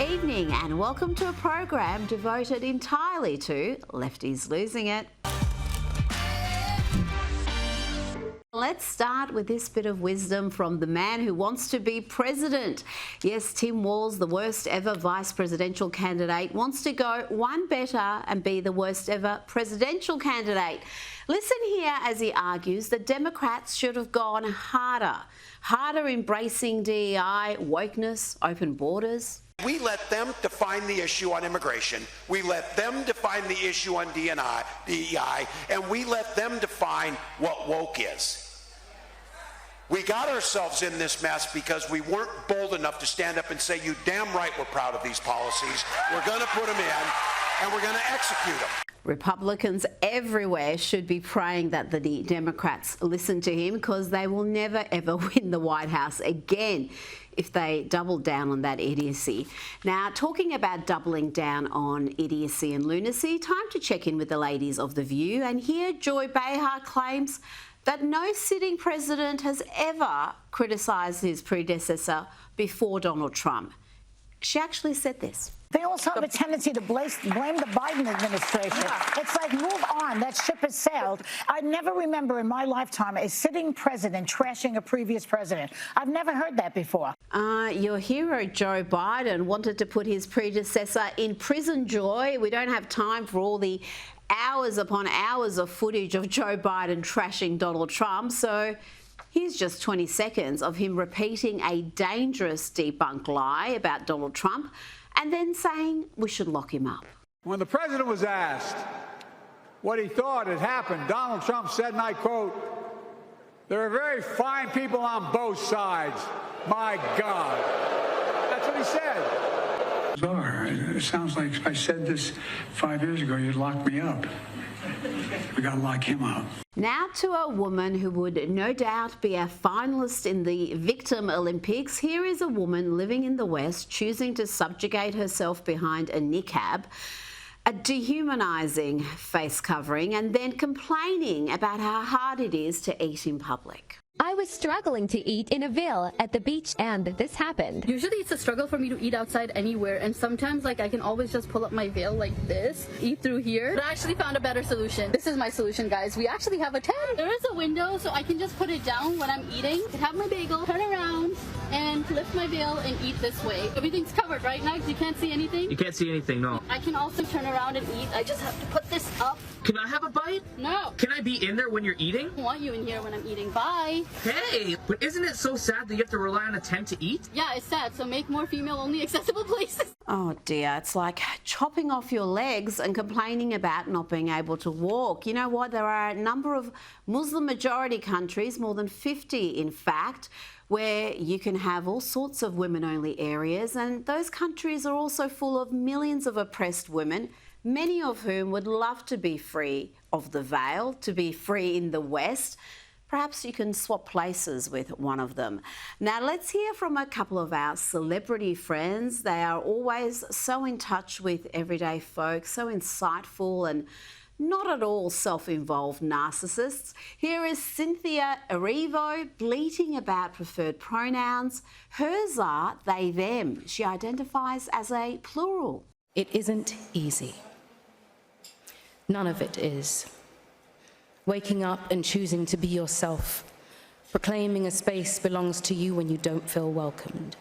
evening and welcome to a program devoted entirely to Lefties Losing It. Let's start with this bit of wisdom from the man who wants to be president. Yes, Tim Walz, the worst ever vice presidential candidate, wants to go one better and be the worst ever presidential candidate. Listen here as he argues that Democrats should have gone harder embracing DEI, wokeness, open borders. We let them define the issue on immigration. We let them define the issue on DEI, and we let them define what woke is. We got ourselves in this mess because we weren't bold enough to stand up and say, you damn right we're proud of these policies. We're going to put them in, and we're going to execute them. Republicans everywhere should be praying that the Democrats listen to him, because they will never ever win the White House again if they double down on that idiocy. Now, talking about doubling down on idiocy and lunacy, time to check in with the ladies of The View. And here Joy Behar claims that no sitting president has ever criticised his predecessor before Donald Trump. She actually said this. They also have a tendency to blame the Biden administration. Yeah. It's like, move on. That ship has sailed. I never remember in my lifetime a sitting president trashing a previous president. I've never heard that before. Your hero, Joe Biden, wanted to put his predecessor in prison, Joy. We don't have time for all the hours upon hours of footage of Joe Biden trashing Donald Trump. So here's just 20 seconds of him repeating a dangerous debunked lie about Donald Trump and then saying we should lock him up. When the president was asked what he thought had happened, Donald Trump said, and I quote, "There are very fine people on both sides. My God." That's what he said. Bizarre. It sounds like if I said this 5 years ago, you'd lock me up. We got to lock him up. Now to a woman who would no doubt be a finalist in the Victim Olympics. Here is a woman living in the West choosing to subjugate herself behind a niqab, a dehumanising face covering, and then complaining about how hard it is to eat in public. I was struggling to eat in a veil at the beach, and this happened. Usually it's a struggle for me to eat outside anywhere, and sometimes I can always just pull up my veil like this, eat through here. But I actually found a better solution. This is my solution, guys. We actually have a tent. There is a window, so I can just put it down when I'm eating, have my bagel, turn around, and lift my veil and eat this way. Everything's covered, right, Nags? You can't see anything? You can't see anything, no. I can also turn around and eat. I just have to put this up. Can I have a bite? No. Can I be in there when you're eating? I don't want you in here when I'm eating. Bye. Hey, but isn't it so sad that you have to rely on a tent to eat? Yeah, it's sad, so make more female-only accessible places. Oh dear, it's like chopping off your legs and complaining about not being able to walk. You know what? There are a number of Muslim-majority countries, more than 50 in fact, where you can have all sorts of women-only areas, and those countries are also full of millions of oppressed women, many of whom would love to be free of the veil, to be free in the West. Perhaps you can swap places with one of them. Now let's hear from a couple of our celebrity friends. They are always so in touch with everyday folk, so insightful and not at all self-involved narcissists. Here is Cynthia Erivo bleating about preferred pronouns. Hers are they, them. She identifies as a plural. It isn't easy. None of it is. Waking up and choosing to be yourself, proclaiming a space belongs to you when you don't feel welcomed,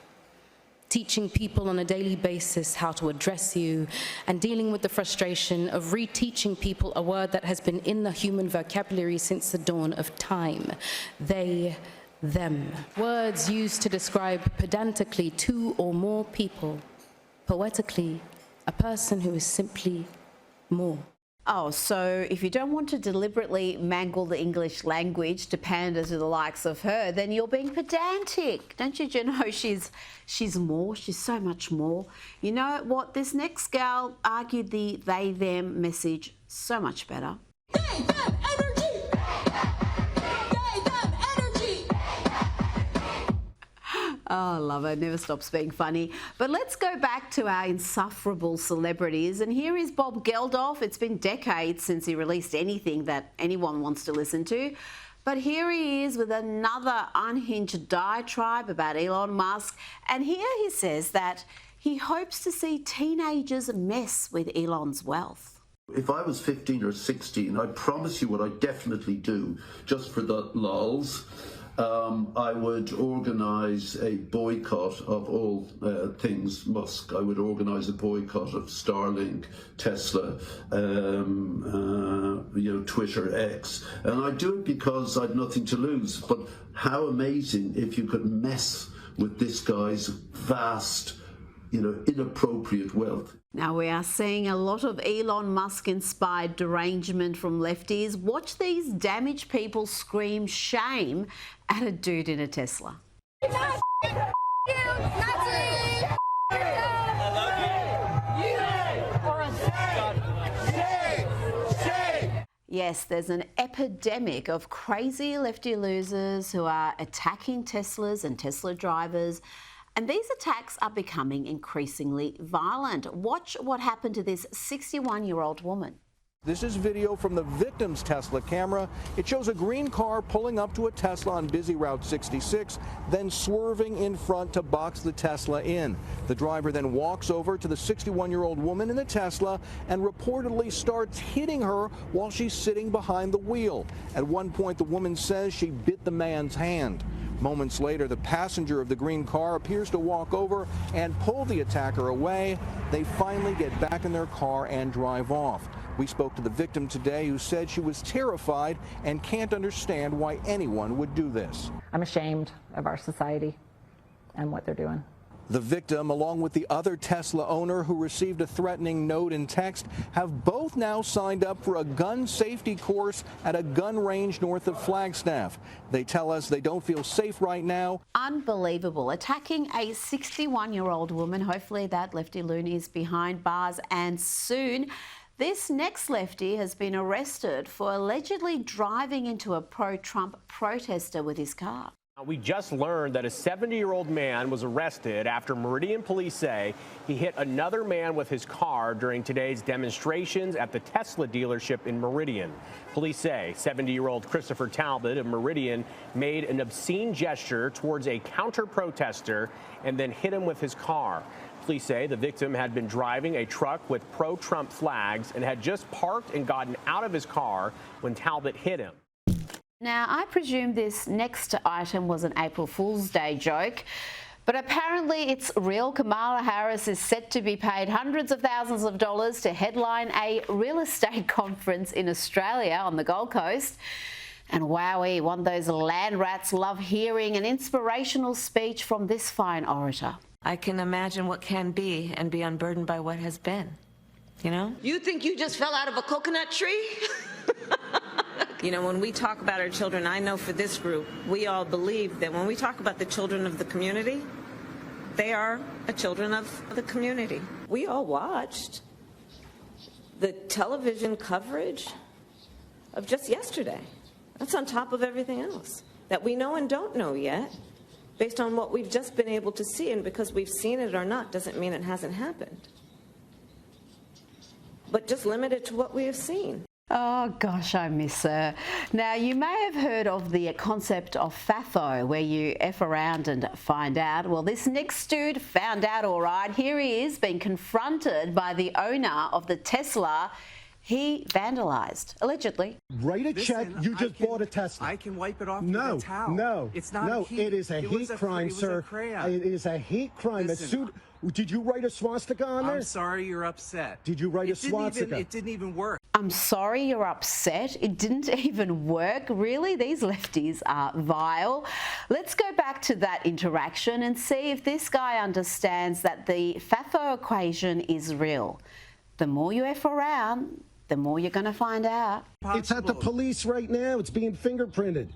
teaching people on a daily basis how to address you, and dealing with the frustration of reteaching people a word that has been in the human vocabulary since the dawn of time. They, them. Words used to describe pedantically two or more people, poetically, a person who is simply more. Oh, so if you don't want to deliberately mangle the English language to pander to the likes of her, then you're being pedantic. Don't you know she's more, she's so much more. You know what? This next gal argued the they, them message so much better. They, them, energy! They, them, energy! Oh, I love her. Never stops being funny. But let's go back to our insufferable celebrities. And here is Bob Geldof. It's been decades since he released anything that anyone wants to listen to. But here he is with another unhinged diatribe about Elon Musk. And here he says that He hopes to see teenagers mess with Elon's wealth. If I was 15 or 16, I promise you what I definitely do, just for the lols, I would organise a boycott of all things Musk. I would organise a boycott of Starlink, Tesla, Twitter, X. And I'd do it because I'd nothing to lose. But how amazing if you could mess with this guy's vast, inappropriate wealth. Now, we are seeing a lot of Elon Musk-inspired derangement from lefties. Watch these damaged people scream shame at a dude in a Tesla. Yes, there's an epidemic of crazy lefty losers who are attacking Teslas and Tesla drivers. And these attacks are becoming increasingly violent. Watch what happened to this 61-year-old woman. This is video from the victim's Tesla camera. It shows a green car pulling up to a Tesla on busy Route 66, then swerving in front to box the Tesla in. The driver then walks over to the 61-year-old woman in the Tesla and reportedly starts hitting her while she's sitting behind the wheel. At one point, the woman says she bit the man's hand. Moments later, the passenger of the green car appears to walk over and pull the attacker away. They finally get back in their car and drive off. We spoke to the victim today, who said she was terrified and can't understand why anyone would do this. I'm ashamed of our society and what they're doing. The victim, along with the other Tesla owner who received a threatening note and text, have both now signed up for a gun safety course at a gun range north of Flagstaff. They tell us they don't feel safe right now. Unbelievable. Attacking a 61-year-old woman. Hopefully that lefty loon is behind bars and soon. This next lefty has been arrested for allegedly driving into a pro-Trump protester with his car. We just learned that a 70-year-old man was arrested after Meridian police say he hit another man with his car during today's demonstrations at the Tesla dealership in Meridian. Police say 70-year-old Christopher Talbot of Meridian made an obscene gesture towards a counter-protester and then hit him with his car. Police say the victim had been driving a truck with pro-Trump flags and had just parked and gotten out of his car when Talbot hit him. Now, I presume this next item was an April Fool's Day joke, but apparently it's real. Kamala Harris is set to be paid hundreds of thousands of dollars to headline a real estate conference in Australia on the Gold Coast. And wowee, one of those land rats love hearing an inspirational speech from this fine orator. I can imagine what can be and be unburdened by what has been, you know? You think you just fell out of a coconut tree? You know, when we talk about our children, I know for this group, we all believe that when we talk about the children of the community, they are children of the community. We all watched the television coverage of just yesterday. That's on top of everything else that we know and don't know yet, based on what we've just been able to see. And because we've seen it or not doesn't mean it hasn't happened. But just limited to what we have seen. Oh, gosh, I miss her. Now, you may have heard of the concept of FAFO, where you F around and find out. Well, this next dude found out all right. Here he is being confronted by the owner of the Tesla he vandalized, allegedly. Write a check. You just bought a Tesla. I can wipe it off with a towel. No, it's not. No, it is a hate crime, sir. It is a hate crime. Did you write a swastika on there? I'm sorry you're upset. Did you write a swastika? It didn't even work. I'm sorry you're upset. It didn't even work. Really? These lefties are vile. Let's go back to that interaction and see if this guy understands that the FAFO equation is real. The more you F around, the more you're going to find out. It's at the police right now. It's being fingerprinted.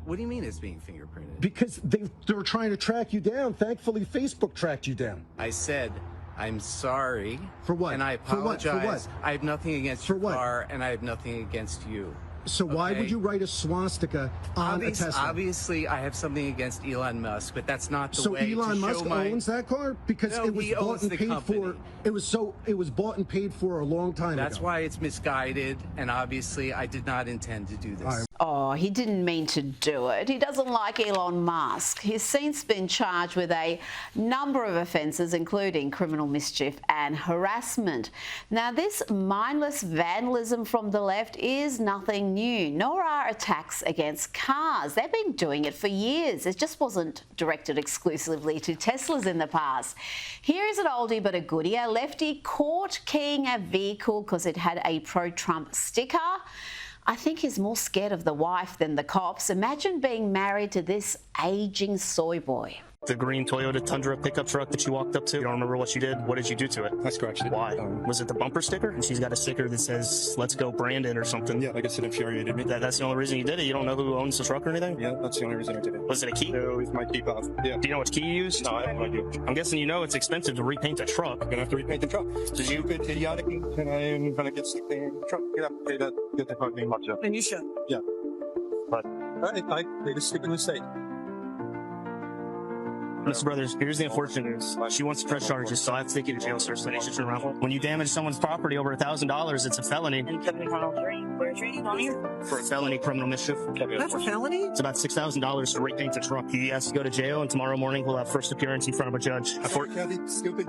What do you mean it's being fingerprinted? Because they're trying to track you down. Thankfully, Facebook tracked you down. I said, I'm sorry. For what? And I apologize. For what? I have nothing against your car, and I have nothing against you. So why would you write a swastika on a Tesla? Obviously, I have something against Elon Musk, but that's not the way to show Elon Musk owns that car because it was bought and paid for. It was bought and paid for a long time ago. That's why it's misguided, and obviously, I did not intend to do this. Oh, he didn't mean to do it. He doesn't like Elon Musk. He's since been charged with a number of offences, including criminal mischief and harassment. Now, this mindless vandalism from the left is nothing new, nor are attacks against cars. They've been doing it for years. It just wasn't directed exclusively to Teslas in the past. Here is an oldie but a goodie. A lefty caught keying a vehicle because it had a pro-Trump sticker. I think he's more scared of the wife than the cops. Imagine being married to this aging soy boy. The green Toyota Tundra pickup truck that you walked up to, you don't remember what you did? What did you do to it? I scratched it. Why? Was it the bumper sticker? And she's got a sticker that says, "Let's go Brandon" or something. Yeah, I guess it infuriated me. That's the only reason you did it? You don't know who owns the truck or anything? Yeah, that's the only reason I did it. Was it a key? No, it's my key fob. Yeah. Do you know which key you used? No, I have no idea. I'm guessing you know it's expensive to repaint a truck. I'm gonna have to repaint the truck. Did you? Stupid, idiotic, and I'm gonna get something in the truck. Get the fucking much up. And you should. Yeah. But I made a stupid mistake. Mr. Brothers, here's the unfortunate news. She wants to press charges, so I have to take you to jail, sir, so they should turn around. When you damage someone's property over $1,000, it's a felony. And we're training on you? For a felony criminal mischief. That's a felony? It's about $6,000 to repaint the truck. He has to go to jail, and tomorrow morning we'll have first appearance in front of a judge. Stupid.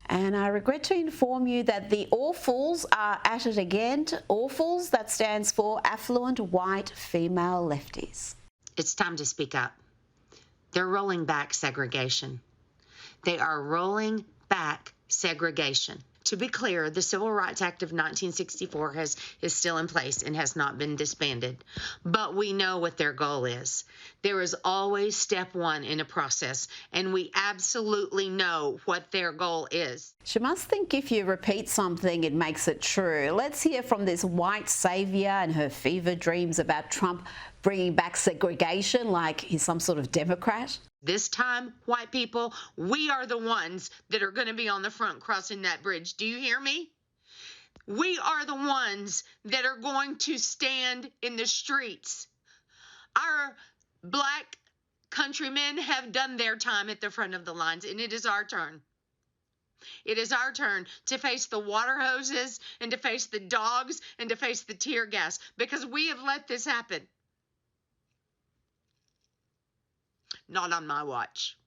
And I regret to inform you that the awfuls are at it again. Awfuls, that stands for affluent white female lefties. It's time to speak up. They're rolling back segregation. They are rolling back segregation. To be clear, the Civil Rights Act of 1964 is still in place and has not been disbanded. But we know what their goal is. There is always step one in a process, and we absolutely know what their goal is. She must think if you repeat something, it makes it true. Let's hear from this white saviour and her fever dreams about Trump bringing back segregation like he's some sort of Democrat. This time, white people, we are the ones that are going to be on the front crossing that bridge. Do you hear me? We are the ones that are going to stand in the streets. Our black countrymen have done their time at the front of the lines, and it is our turn. It is our turn to face the water hoses and to face the dogs and to face the tear gas because we have let this happen. Not on my watch.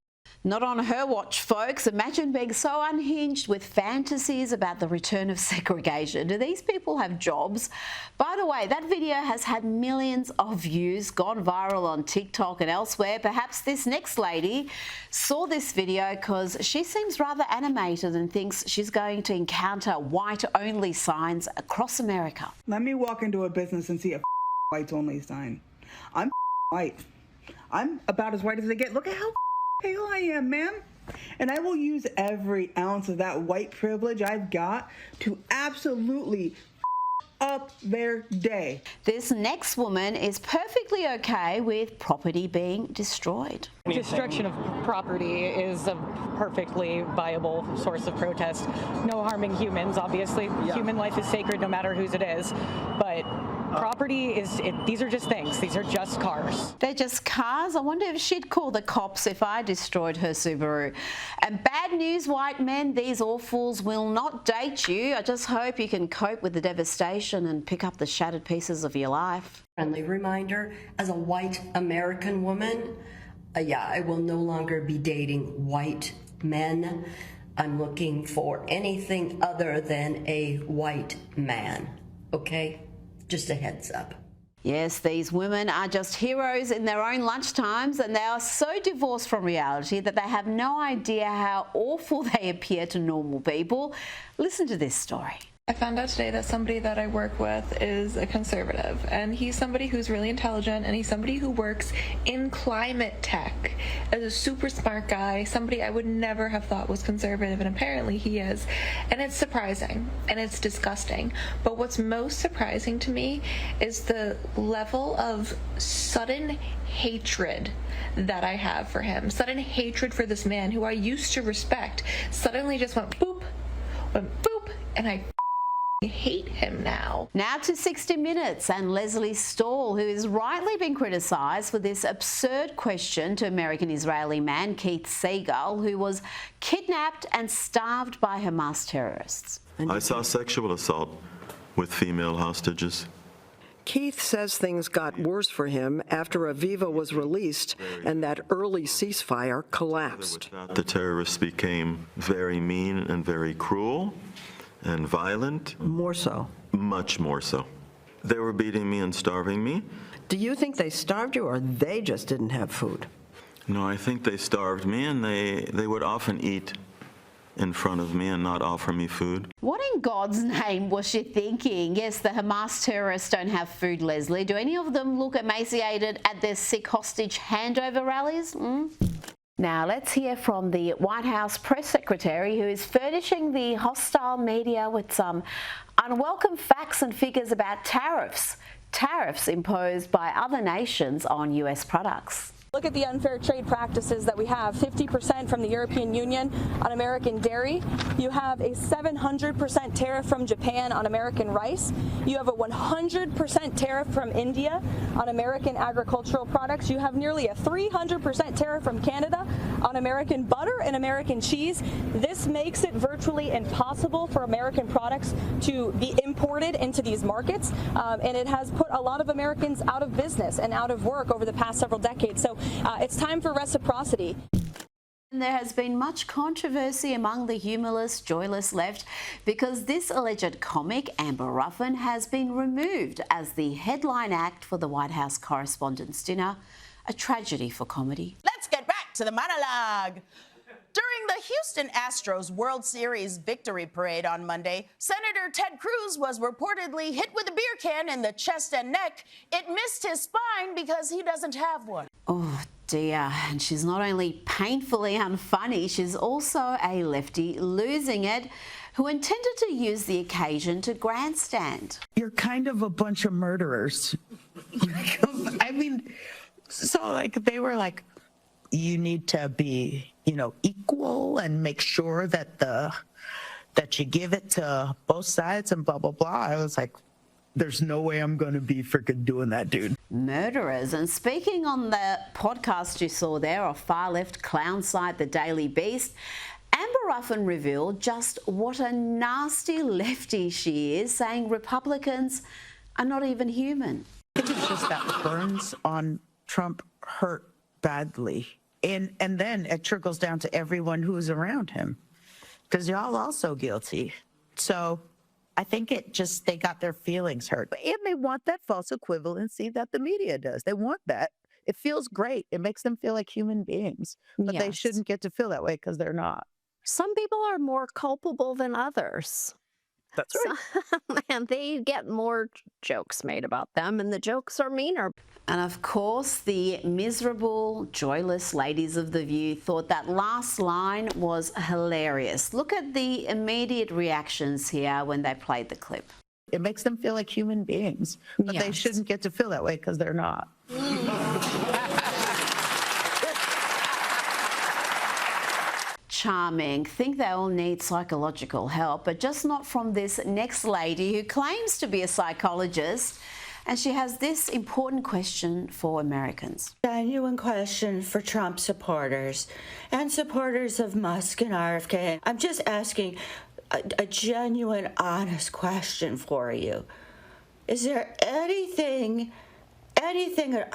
Not on her watch, folks. Imagine being so unhinged with fantasies about the return of segregation. Do these people have jobs? By the way, that video has had millions of views, gone viral on TikTok and elsewhere. Perhaps this next lady saw this video because she seems rather animated and thinks she's going to encounter white-only signs across America. Let me walk into a business and see a whites-only sign. I'm white. I'm about as white as they get. Look at how pale I am, man. And I will use every ounce of that white privilege I've got to absolutely up their day. This next woman is perfectly okay with property being destroyed. Destruction of property is a perfectly viable source of protest. No harming humans, obviously. Yeah. Human life is sacred no matter whose it is. But property these are just things. These are just cars. They're just cars? I wonder if she'd call the cops if I destroyed her Subaru. And bad news, white men, these awfuls will not date you. I just hope you can cope with the devastation and pick up the shattered pieces of your life. Friendly reminder, as a white American woman, I will no longer be dating white men. I'm looking for anything other than a white man, okay? Just a heads up. Yes, these women are just heroes in their own lunchtimes, and they are so divorced from reality that they have no idea how awful they appear to normal people. Listen to this story. I found out today that somebody that I work with is a conservative, and he's somebody who's really intelligent, and he's somebody who works in climate tech as a super smart guy, somebody I would never have thought was conservative, and apparently he is. And it's surprising, and it's disgusting. But what's most surprising to me is the level of sudden hatred that I have for him. Sudden hatred for this man who I used to respect suddenly just went boop, and I hate him now. Now to 60 Minutes and Leslie Stahl, who is rightly being criticised for this absurd question to American-Israeli man Keith Segal, who was kidnapped and starved by Hamas terrorists. I saw sexual assault with female hostages. Keith says things got worse for him after Aviva was released and that early ceasefire collapsed. The terrorists became very mean and very cruel and violent. More so. Much more so. They were beating me and starving me. Do you think they starved you or they just didn't have food? No, I think they starved me, and they would often eat in front of me and not offer me food. What in God's name was she thinking? Yes, the Hamas terrorists don't have food, Leslie. Do any of them look emaciated at their sick hostage handover rallies? Now let's hear from the White House press secretary, who is furnishing the hostile media with some unwelcome facts and figures about tariffs imposed by other nations on US products. Look at the unfair trade practices that we have. 50% from the European Union on American dairy. You have a 700% tariff from Japan on American rice. You have a 100% tariff from India on American agricultural products. You have nearly a 300% tariff from Canada on American butter and American cheese. This makes it virtually impossible for American products to be imported into these markets, and it has put a lot of Americans out of business and out of work over the past several decades. So it's time for reciprocity. There has been much controversy among the humorless, joyless left because this alleged comic, Amber Ruffin, has been removed as the headline act for the White House Correspondents' Dinner, a tragedy for comedy. Let's get back to the monologue. During the Houston Astros World Series victory parade on Monday, Senator Ted Cruz was reportedly hit with a beer can in the chest and neck. It missed his spine because he doesn't have one. Oh dear, and she's not only painfully unfunny, she's also a lefty losing it, who intended to use the occasion to grandstand. You're kind of a bunch of murderers. I mean, so like they were like, you need to be, equal and make sure that that you give it to both sides and blah, blah, blah. I was like, there's no way I'm going to be freaking doing that, dude. Murderers. And speaking on the podcast you saw there, of far left clown site, The Daily Beast, Amber Ruffin revealed just what a nasty lefty she is, saying Republicans are not even human. I think it's just that burns on Trump hurt badly. And then it trickles down to everyone who's around him, because y'all also guilty. So I think they got their feelings hurt. And they want that false equivalency that the media does. They want that. It feels great. It makes them feel like human beings. But they shouldn't get to feel that way because they're not. Some people are more culpable than others. That's right. And they get more jokes made about them, and the jokes are meaner. And of course, the miserable, joyless ladies of The View thought that last line was hilarious. Look at the immediate reactions here when they played the clip. It makes them feel like human beings, but they shouldn't get to feel that way because they're not. Charming. Think they all need psychological help, but just not from this next lady who claims to be a psychologist. And she has this important question for Americans. Genuine question for Trump supporters and supporters of Musk and RFK. I'm just asking a genuine, honest question for you. Is there anything at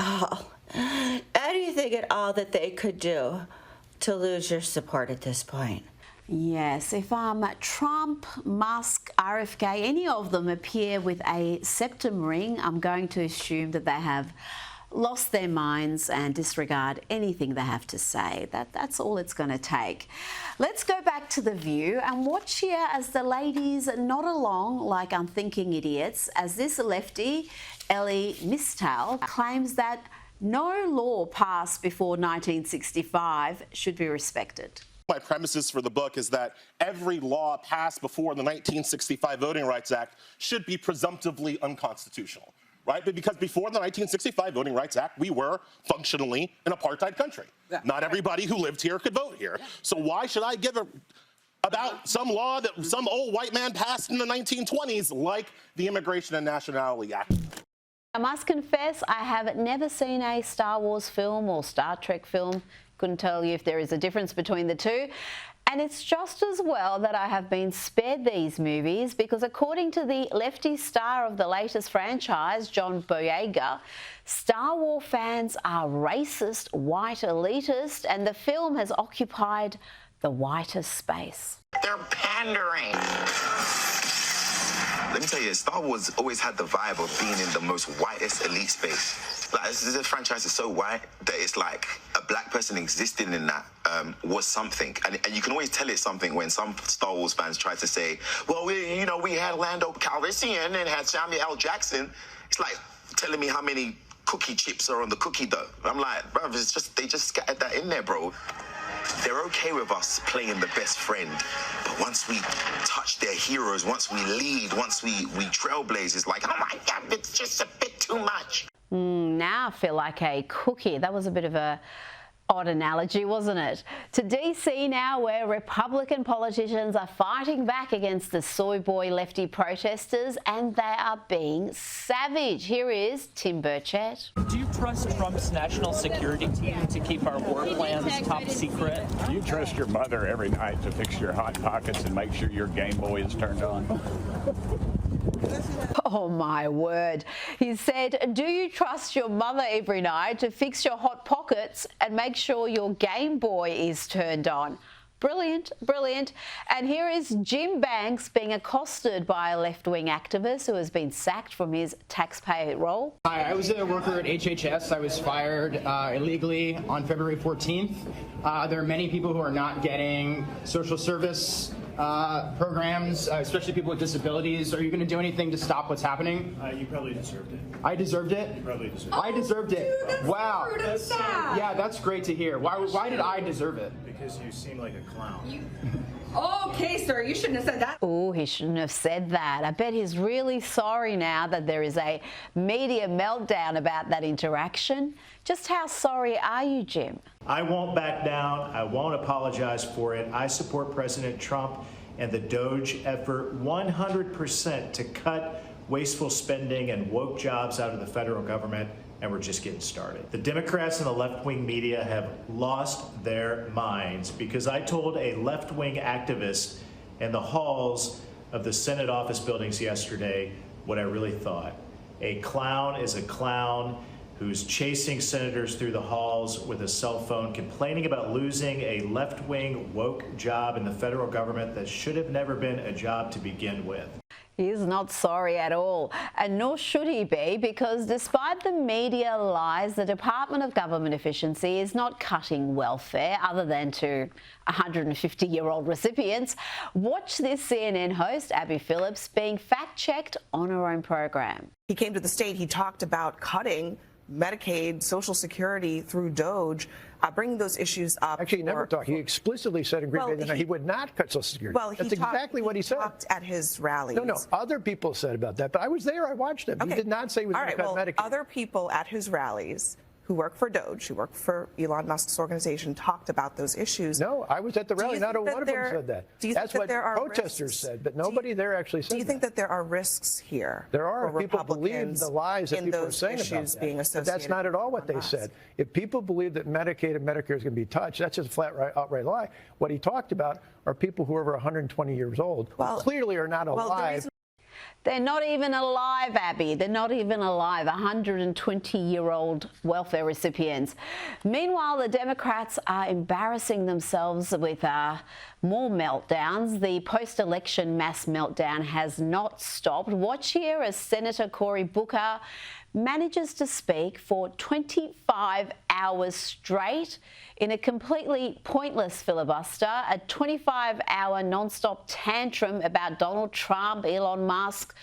all that they could do to lose your support at this point? Yes, if Trump, Musk, RFK, any of them appear with a septum ring, I'm going to assume that they have lost their minds and disregard anything they have to say. That's all it's going to take. Let's go back to The View and watch here as the ladies nod along like unthinking idiots as this lefty, Ellie Mistal, claims that no law passed before 1965 should be respected. My premises for the book is that every law passed before the 1965 Voting Rights Act should be presumptively unconstitutional, right? But because before the 1965 Voting Rights Act, we were functionally an apartheid country. Not everybody who lived here could vote here. So why should I give about some law that some old white man passed in the 1920s, like the Immigration and Nationality Act. I must confess, I have never seen a Star Wars film or Star Trek film. Couldn't tell you if there is a difference between the two. And it's just as well that I have been spared these movies, because according to the lefty star of the latest franchise, John Boyega, Star Wars fans are racist, white elitist, and the film has occupied the whitest space. They're pandering. Let me tell you, Star Wars always had the vibe of being in the most whitest elite space. Like, this franchise is so white that it's like a black person existing in that was something. And you can always tell it's something when some Star Wars fans try to say, well, we had Lando Calrissian and had Samuel L. Jackson. It's like telling me how many cookie chips are on the cookie dough. I'm like, bro, it's just, they just scattered that in there, bro. They're okay with us playing the best friend, but once we touch their heroes, once we lead, once we trailblaze, it's like, oh my God, it's just a bit too much. Now I feel like a cookie. That was a bit of a odd analogy, wasn't it? To DC now, where Republican politicians are fighting back against the soy boy lefty protesters, and they are being savage. Here is Tim Burchett. Do you trust Trump's national security team to keep our war plans top secret? Do you trust your mother every night to fix your Hot Pockets and make sure your Game Boy is turned on? Oh my word. He said, do you trust your mother every night to fix your Hot Pockets and make sure your Game Boy is turned on? Brilliant, brilliant. And here is Jim Banks being accosted by a left-wing activist who has been sacked from his taxpayer role. Hi, I was a worker at HHS. I was fired illegally on February 14th. There are many people who are not getting social service programs, especially people with disabilities. Are you going to do anything to stop what's happening? You probably deserved it. I deserved it? You probably deserved it. I deserved it. Dude, wow. That's sad. Yeah, that's great to hear. Why did I deserve it? Because you seem like a clown. Okay, sir, you shouldn't have said that. Oh, he shouldn't have said that. I bet he's really sorry now that there is a media meltdown about that interaction. Just how sorry are you, Jim? I won't back down. I won't apologize for it. I support President Trump and the Doge effort 100% to cut wasteful spending and woke jobs out of the federal government, and we're just getting started. The Democrats and the left-wing media have lost their minds because I told a left-wing activist in the halls of the Senate office buildings yesterday what I really thought. A clown is a clown who's chasing senators through the halls with a cell phone, complaining about losing a left-wing woke job in the federal government that should have never been a job to begin with. He is not sorry at all, and nor should he be, because despite the media lies, the Department of Government Efficiency is not cutting welfare other than to 150-year-old recipients. Watch this CNN host, Abby Phillips, being fact-checked on her own program. He came to the state, he talked about cutting Medicaid, Social Security through Doge, bringing those issues up. Actually, he never talked. He explicitly said in Green Bay that he would not cut Social Security. Well, That's exactly what he said. Talked at his rallies. No, other people said about that, but I was there. I watched him. Okay. He did not say he was going to cut Medicaid. Other people at his rallies who work for Doge, who work for Elon Musk's organization, talked about those issues. No, I was at the rally. Not one of them said that. That's what protesters said, but nobody there actually said that. Do you think that there are risks here? There are. If people believe the lies that people are saying about that. But that's not at all what they said. If people believe that Medicaid and Medicare is going to be touched, that's just a flat, outright lie. What he talked about are people who are over 120 years old, who clearly are not alive. They're not even alive, Abby. They're not even alive, 120-year-old welfare recipients. Meanwhile, the Democrats are embarrassing themselves with more meltdowns. The post-election mass meltdown has not stopped. Watch here as Senator Cory Booker manages to speak for 25 hours straight in a completely pointless filibuster, a 25-hour non-stop tantrum about Donald Trump, Elon Musk.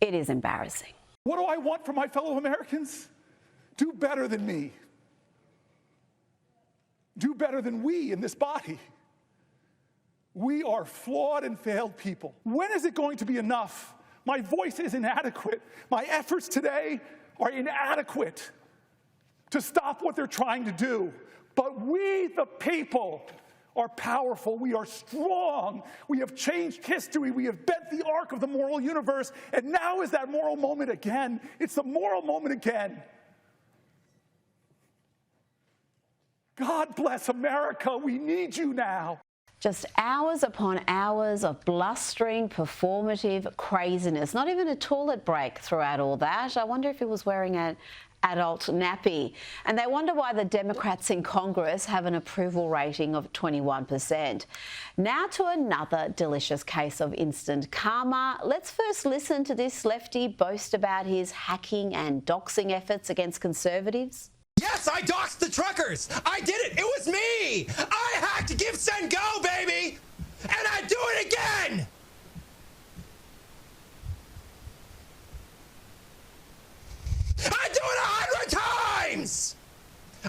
It is embarrassing. What do I want from my fellow Americans? Do better than me. Do better than we in this body. We are flawed and failed people. When is it going to be enough? My voice is inadequate. My efforts today are inadequate to stop what they're trying to do. But we, the people, are powerful. We are strong. We have changed history. We have bent the arc of the moral universe. And now is that moral moment again. It's the moral moment again. God bless America. We need you now. Just hours upon hours of blustering, performative craziness. Not even a toilet break throughout all that. I wonder if he was wearing an adult nappy. And they wonder why the Democrats in Congress have an approval rating of 21%. Now to another delicious case of instant karma. Let's first listen to this lefty boast about his hacking and doxing efforts against conservatives. Yes, I doxed the truckers. I did it. It was me. I hacked Give, Send, Go, baby. And I'd do it again. I'd do it 100 times.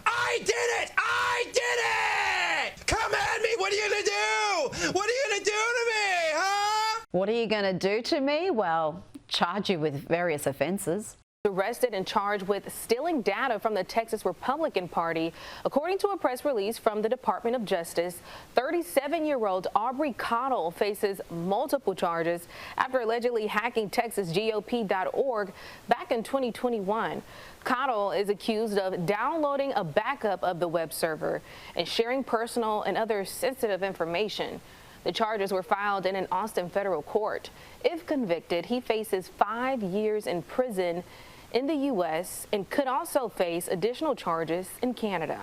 I did it. I did it. Come at me. What are you going to do? What are you going to do to me, huh? What are you going to do to me? Well, charge you with various offenses. Arrested and charged with stealing data from the Texas Republican Party. According to a press release from the Department of Justice, 37-year-old Aubrey Cottle faces multiple charges after allegedly hacking TexasGOP.org back in 2021. Cottle is accused of downloading a backup of the web server and sharing personal and other sensitive information. The charges were filed in an Austin federal court. If convicted, he faces 5 years in prison in the U.S. and could also face additional charges in Canada.